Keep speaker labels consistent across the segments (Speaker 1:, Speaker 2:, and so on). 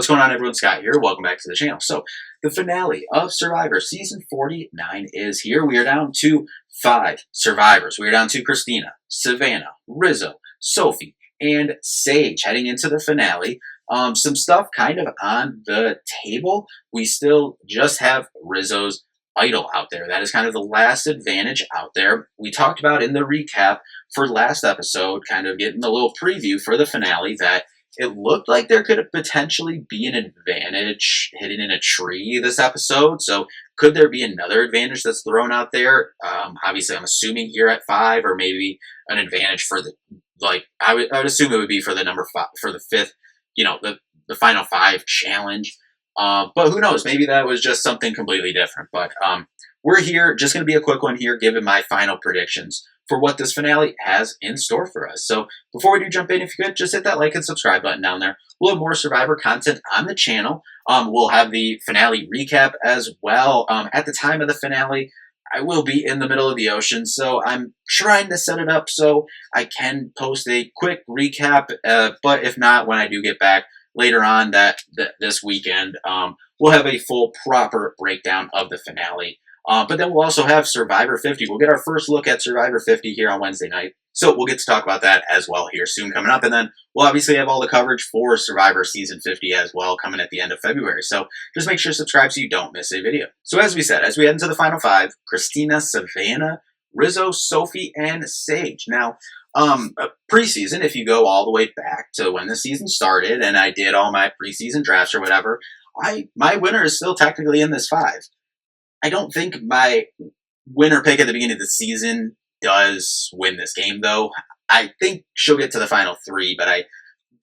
Speaker 1: What's going on, everyone? Scott here. Welcome back to the channel. So, the finale of Survivor Season 49 is here. We are down to 5 survivors. We are down to Christina, Savannah, Rizzo, Sophie, and Sage heading into the finale. Some stuff kind of on the table. We still just have Rizzo's idol out there. That is kind of the last advantage out there. We talked about in the recap for last episode, kind of getting a little preview for the finale, that it looked like there could potentially be an advantage hidden in a tree this episode. So could there be another advantage that's thrown out there? Obviously, I'm assuming here at 5, or maybe an advantage for the, I would assume it would be for the number 5, for the 5th, the final 5 challenge. But who knows? Maybe that was just something completely different. But we're here, just going to be a quick one here, giving my final predictions for what this finale has in store for us. So before we do jump in, if you could, just hit that like and subscribe button down there. We'll have more Survivor content on the channel. We'll have the finale recap as well. At the time of the finale, I will be in the middle of the ocean, so I'm trying to set it up so I can post a quick recap. But if not, when I do get back later on this weekend, we'll have a full, proper breakdown of the finale. But then we'll also have Survivor 50. We'll get our first look at Survivor 50 here on Wednesday night. So we'll get to talk about that as well here soon coming up. And then we'll obviously have all the coverage for Survivor Season 50 as well coming at the end of February. So just make sure to subscribe so you don't miss a video. So as we said, as we head into the final 5, Christina, Savannah, Rizzo, Sophie, and Sage. Now, preseason, if you go all the way back to when the season started and I did all my preseason drafts or whatever, my winner is still technically in this 5. I don't think my winner pick at the beginning of the season does win this game, though. I think she'll get to the final 3, but I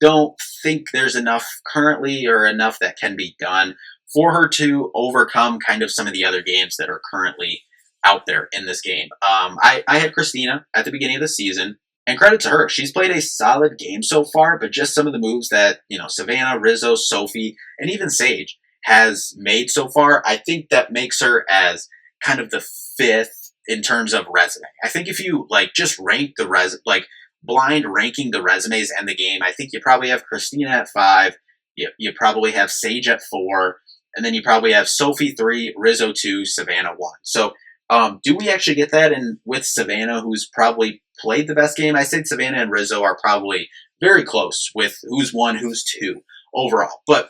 Speaker 1: don't think there's enough currently, or enough that can be done for her to overcome kind of some of the other games that are currently out there in this game. I had Christina at the beginning of the season, and credit to her. She's played a solid game so far, but just some of the moves that, Savannah, Rizzo, Sophie, and even Sage has made so far, I think that makes her as kind of the 5th in terms of resume. I think if you just rank the blind ranking the resumes and the game, I think you probably have Christina at 5, you probably have Sage at 4, and then you probably have Sophie 3, Rizzo 2, Savannah 1. So do we actually get that in with Savannah, who's probably played the best game? I said Savannah and Rizzo are probably very close with who's 1, who's 2 overall. But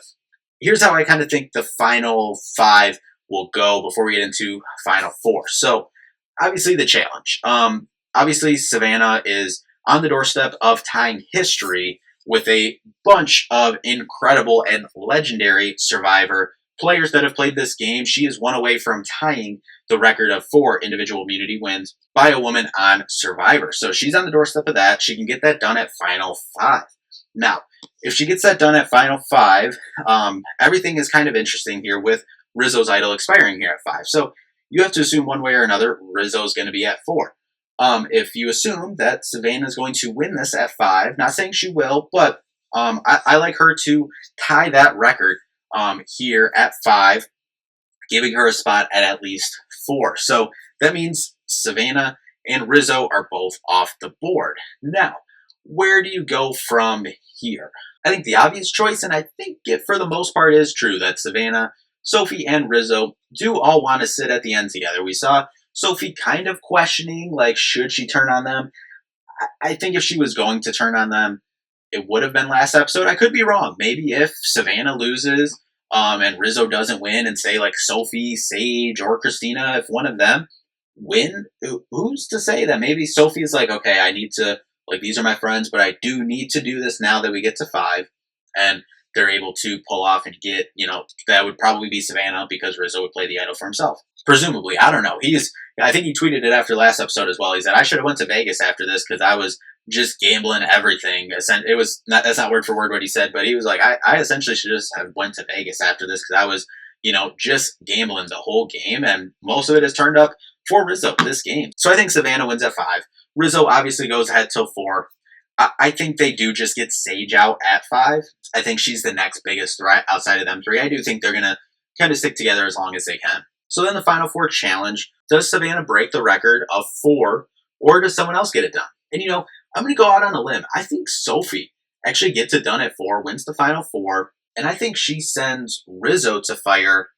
Speaker 1: here's how I kind of think the final 5 will go before we get into final 4. So, obviously the challenge. Obviously, Savannah is on the doorstep of tying history with a bunch of incredible and legendary Survivor players that have played this game. She is one away from tying the record of 4 individual immunity wins by a woman on Survivor. So she's on the doorstep of that. She can get that done at final 5. Now, if she gets that done at final 5, everything is kind of interesting here with Rizzo's idol expiring here at 5. So you have to assume one way or another Rizzo's going to be at 4. If you assume that Savannah is going to win this at 5, not saying she will, but I like her to tie that record here at 5, giving her a spot at least 4. So that means Savannah and Rizzo are both off the board. Now, where do you go from here? I think the obvious choice, and I think it for the most part is true, that Savannah, Sophie, and Rizzo do all want to sit at the end together. We saw Sophie kind of questioning, should she turn on them? I think if she was going to turn on them, it would have been last episode. I could be wrong. Maybe if Savannah loses and Rizzo doesn't win, and say Sophie, Sage, or Christina, if one of them win, who's to say that maybe Sophie is okay, I need to, these are my friends, but I do need to do this now that we get to 5. And they're able to pull off and get, that would probably be Savannah, because Rizzo would play the idol for himself. Presumably. I don't know. I think he tweeted it after last episode as well. He said, I should have went to Vegas after this because I was just gambling everything. It was not, that's not word for word what he said, but he was like, I essentially should just have went to Vegas after this because I was, just gambling the whole game. And most of it has turned up for Rizzo this game. So I think Savannah wins at 5. Rizzo obviously goes ahead till 4. I think they do just get Sage out at 5. I think she's the next biggest threat outside of them 3. I do think they're going to kind of stick together as long as they can. So then the final 4 challenge. Does Savannah break the record of 4, or does someone else get it done? And I'm going to go out on a limb. I think Sophie actually gets it done at 4, wins the final 4, and I think she sends Rizzo to fire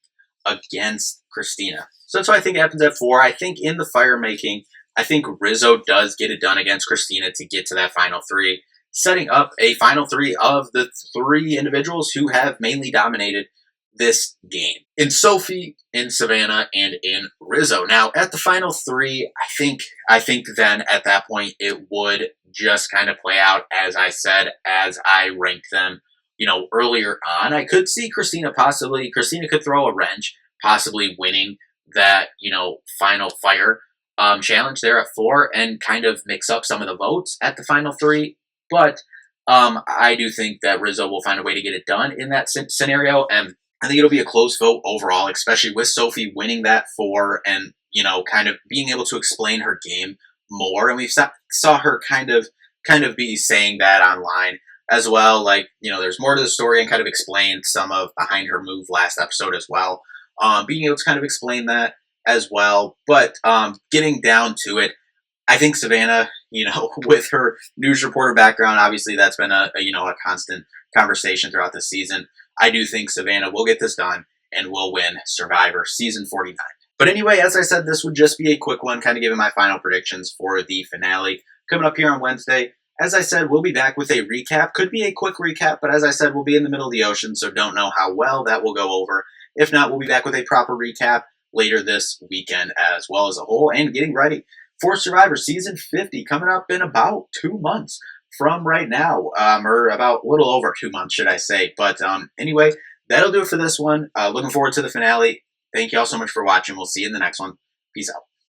Speaker 1: against Christina. So that's what I think happens at 4. I think in the fire making, I think Rizzo does get it done against Christina to get to that final 3, setting up a final 3 of the 3 individuals who have mainly dominated this game. In Sophie, in Savannah, and in Rizzo. Now, at the final 3, I think then at that point it would just kind of play out as I said, as I ranked them, earlier on. I could see Christina could throw a wrench, possibly winning that, final fire challenge there at 4 and kind of mix up some of the votes at the final 3. But I do think that Rizzo will find a way to get it done in that scenario, and I think it'll be a close vote overall, especially with Sophie winning that 4 and, kind of being able to explain her game more. And we saw her kind of be saying that online as well. Like, there's more to the story and kind of explained some of behind her move last episode as well. Being able to kind of explain that as well. But getting down to it, I think Savannah, with her news reporter background, obviously that's been a constant conversation throughout the season. I do think Savannah will get this done and will win Survivor Season 49. But anyway, as I said, this would just be a quick one, kind of giving my final predictions for the finale. Coming up here on Wednesday, as I said, we'll be back with a recap. Could be a quick recap, but as I said, we'll be in the middle of the ocean, so don't know how well that will go over. If not, we'll be back with a proper recap later this weekend as well as a whole, and getting ready for Survivor Season 50, coming up in about 2 months from right now, or about a little over 2 months, should I say. But anyway, that'll do it for this one. Looking forward to the finale. Thank you all so much for watching. We'll see you in the next one. Peace out.